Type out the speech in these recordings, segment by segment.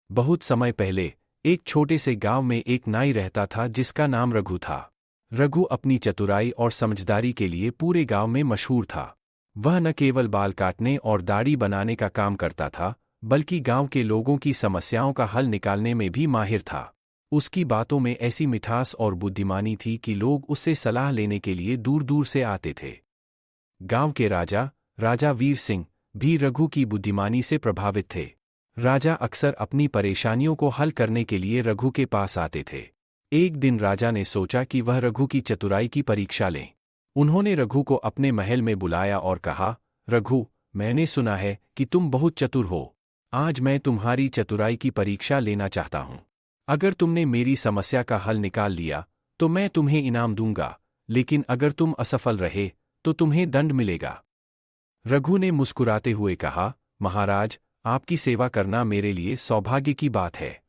बहुत समय पहले एक छोटे से गांव में एक नाई रहता था जिसका नाम रघु था। रघु अपनी चतुराई और समझदारी के लिए पूरे गांव में मशहूर था। वह न केवल बाल काटने और दाढ़ी बनाने का काम करता था, बल्कि गांव के लोगों की समस्याओं का हल निकालने में भी माहिर था। उसकी बातों में ऐसी मिठास और बुद्धिमानी थी कि लोग उससे सलाह लेने के लिए दूर दूर से आते थे। गांव के राजा वीर सिंह भी रघु की बुद्धिमानी से प्रभावित थे। राजा अक्सर अपनी परेशानियों को हल करने के लिए रघु के पास आते थे। एक दिन राजा ने सोचा कि वह रघु की चतुराई की परीक्षा लें। उन्होंने रघु को अपने महल में बुलाया और कहा, रघु, मैंने सुना है कि तुम बहुत चतुर हो। आज मैं तुम्हारी चतुराई की परीक्षा लेना चाहता हूं। अगर तुमने मेरी समस्या का हल निकाल लिया तो मैं तुम्हें इनाम दूंगा, लेकिन अगर तुम असफल रहे तो तुम्हें दंड मिलेगा। रघु ने मुस्कुराते हुए कहा, महाराज, आपकी सेवा करना मेरे लिए सौभाग्य की बात है।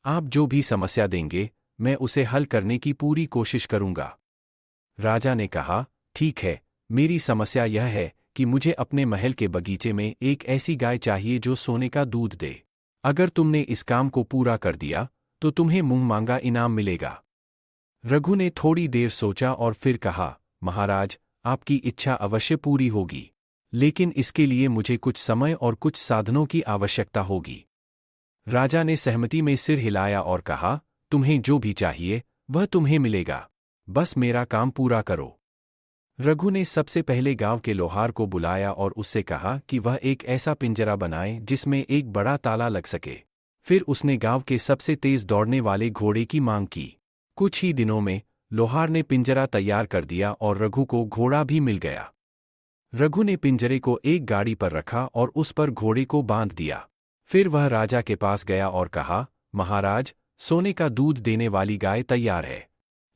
आप जो भी समस्या देंगे मैं उसे हल करने की पूरी कोशिश करूंगा। राजा ने कहा, ठीक है, मेरी समस्या यह है कि मुझे अपने महल के बगीचे में एक ऐसी गाय चाहिए जो सोने का दूध दे। अगर तुमने इस काम को पूरा कर दिया तो तुम्हें मुंह मांगा इनाम मिलेगा। रघु ने थोड़ी देर सोचा और फिर कहा, महाराज, आपकी इच्छा अवश्य पूरी होगी, लेकिन इसके लिए मुझे कुछ समय और कुछ साधनों की आवश्यकता होगी। राजा ने सहमति में सिर हिलाया और कहा, तुम्हें जो भी चाहिए वह तुम्हें मिलेगा, बस मेरा काम पूरा करो। रघु ने सबसे पहले गांव के लोहार को बुलाया और उससे कहा कि वह एक ऐसा पिंजरा बनाए जिसमें एक बड़ा ताला लग सके। फिर उसने गांव के सबसे तेज दौड़ने वाले घोड़े की मांग की। कुछ ही दिनों में लोहार ने पिंजरा तैयार कर दिया और रघु को घोड़ा भी मिल गया। रघु ने पिंजरे को एक गाड़ी पर रखा और उस पर घोड़े को बांध दिया। फिर वह राजा के पास गया और कहा, महाराज, सोने का दूध देने वाली गाय तैयार है,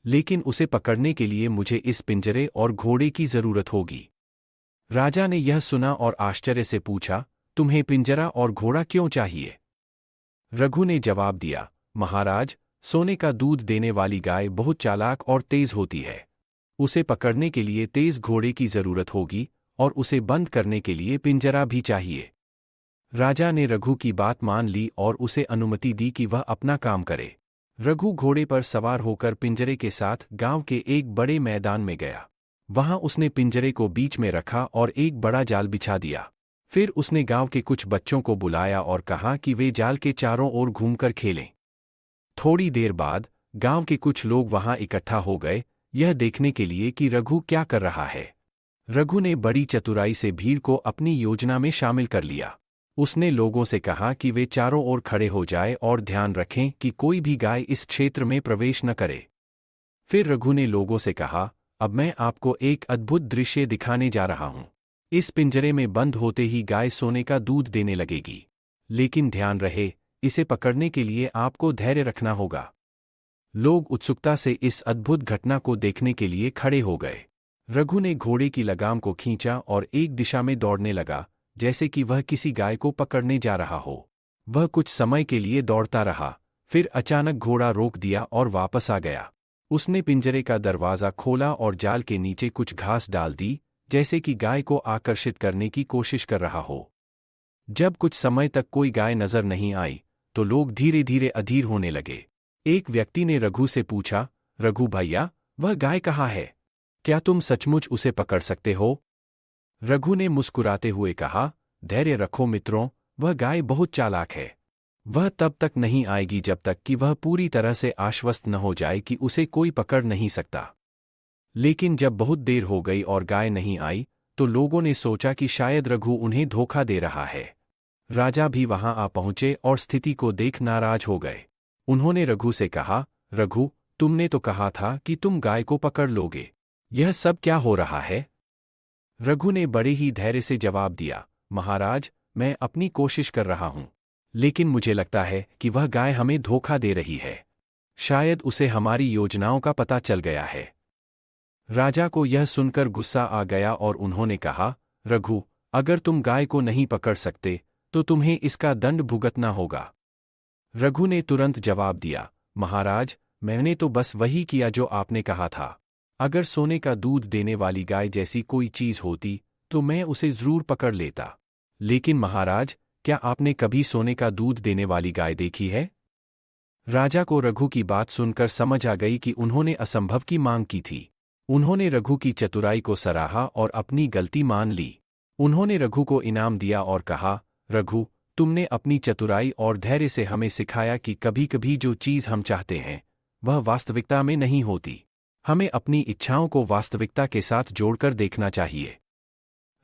लेकिन उसे पकड़ने के लिए मुझे इस पिंजरे और घोड़े की जरूरत होगी। राजा ने यह सुना और आश्चर्य से पूछा, तुम्हें पिंजरा और घोड़ा क्यों चाहिए? रघु ने जवाब दिया, महाराज, सोने का दूध देने वाली गाय बहुत चालाक और तेज होती है। उसे पकड़ने के लिए तेज घोड़े की जरूरत होगी और उसे बंद करने के लिए पिंजरा भी चाहिए। राजा ने रघु की बात मान ली और उसे अनुमति दी कि वह अपना काम करे। रघु घोड़े पर सवार होकर पिंजरे के साथ गांव के एक बड़े मैदान में गया। वहां उसने पिंजरे को बीच में रखा और एक बड़ा जाल बिछा दिया। फिर उसने गांव के कुछ बच्चों को बुलाया और कहा कि वे जाल के चारों ओर घूमकर खेलें। थोड़ी देर बाद गांव के कुछ लोग वहां इकट्ठा हो गए, यह देखने के लिए कि रघु क्या कर रहा है। रघु ने बड़ी चतुराई से भीड़ को अपनी योजना में शामिल कर लिया। उसने लोगों से कहा कि वे चारों ओर खड़े हो जाएं और ध्यान रखें कि कोई भी गाय इस क्षेत्र में प्रवेश न करे। फिर रघु ने लोगों से कहा, अब मैं आपको एक अद्भुत दृश्य दिखाने जा रहा हूं। इस पिंजरे में बंद होते ही गाय सोने का दूध देने लगेगी, लेकिन ध्यान रहे, इसे पकड़ने के लिए आपको धैर्य रखना होगा। लोग उत्सुकता से इस अद्भुत घटना को देखने के लिए खड़े हो गए। रघु ने घोड़े की लगाम को खींचा और एक दिशा में दौड़ने लगा, जैसे कि वह किसी गाय को पकड़ने जा रहा हो। वह कुछ समय के लिए दौड़ता रहा, फिर अचानक घोड़ा रोक दिया और वापस आ गया। उसने पिंजरे का दरवाज़ा खोला और जाल के नीचे कुछ घास डाल दी, जैसे कि गाय को आकर्षित करने की कोशिश कर रहा हो। जब कुछ समय तक कोई गाय नजर नहीं आई तो लोग धीरे धीरे अधीर होने लगे। एक व्यक्ति ने रघु से पूछा, रघु भैया, वह गाय कहाँ है? क्या तुम सचमुच उसे पकड़ सकते हो? रघु ने मुस्कुराते हुए कहा, धैर्य रखो मित्रों, वह गाय बहुत चालाक है। वह तब तक नहीं आएगी जब तक कि वह पूरी तरह से आश्वस्त न हो जाए कि उसे कोई पकड़ नहीं सकता। लेकिन जब बहुत देर हो गई और गाय नहीं आई तो लोगों ने सोचा कि शायद रघु उन्हें धोखा दे रहा है। राजा भी वहां आ पहुंचे और स्थिति को देख नाराज हो गए। उन्होंने रघु से कहा, रघु, तुमने तो कहा था कि तुम गाय को पकड़ लोगे, यह सब क्या हो रहा है? रघु ने बड़े ही धैर्य से जवाब दिया, महाराज, मैं अपनी कोशिश कर रहा हूं, लेकिन मुझे लगता है कि वह गाय हमें धोखा दे रही है। शायद उसे हमारी योजनाओं का पता चल गया है। राजा को यह सुनकर गुस्सा आ गया और उन्होंने कहा, रघु, अगर तुम गाय को नहीं पकड़ सकते तो तुम्हें इसका दंड भुगतना होगा। रघु ने तुरंत जवाब दिया, महाराज, मैंने तो बस वही किया जो आपने कहा था। अगर सोने का दूध देने वाली गाय जैसी कोई चीज होती तो मैं उसे जरूर पकड़ लेता। लेकिन महाराज, क्या आपने कभी सोने का दूध देने वाली गाय देखी है? राजा को रघु की बात सुनकर समझ आ गई कि उन्होंने असंभव की मांग की थी। उन्होंने रघु की चतुराई को सराहा और अपनी गलती मान ली। उन्होंने रघु को इनाम दिया और कहा, रघु, तुमने अपनी चतुराई और धैर्य से हमें सिखाया कि कभी कभी जो चीज़ हम चाहते हैं वह वास्तविकता में नहीं होती। हमें अपनी इच्छाओं को वास्तविकता के साथ जोड़कर देखना चाहिए।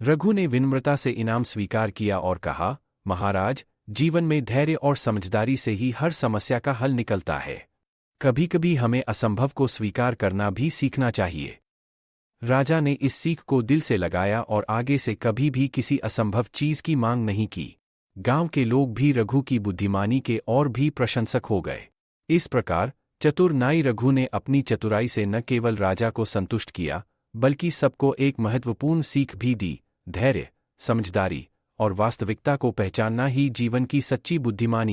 रघु ने विनम्रता से इनाम स्वीकार किया और कहा, महाराज, जीवन में धैर्य और समझदारी से ही हर समस्या का हल निकलता है। कभी कभी हमें असंभव को स्वीकार करना भी सीखना चाहिए। राजा ने इस सीख को दिल से लगाया और आगे से कभी भी किसी असंभव चीज की मांग नहीं की। गांव के लोग भी रघु की बुद्धिमानी के और भी प्रशंसक हो गए। इस प्रकार चतुर नाई रघु ने अपनी चतुराई से न केवल राजा को संतुष्ट किया, बल्कि सबको एक महत्वपूर्ण सीख भी दी। धैर्य, समझदारी और वास्तविकता को पहचानना ही जीवन की सच्ची बुद्धिमानी है।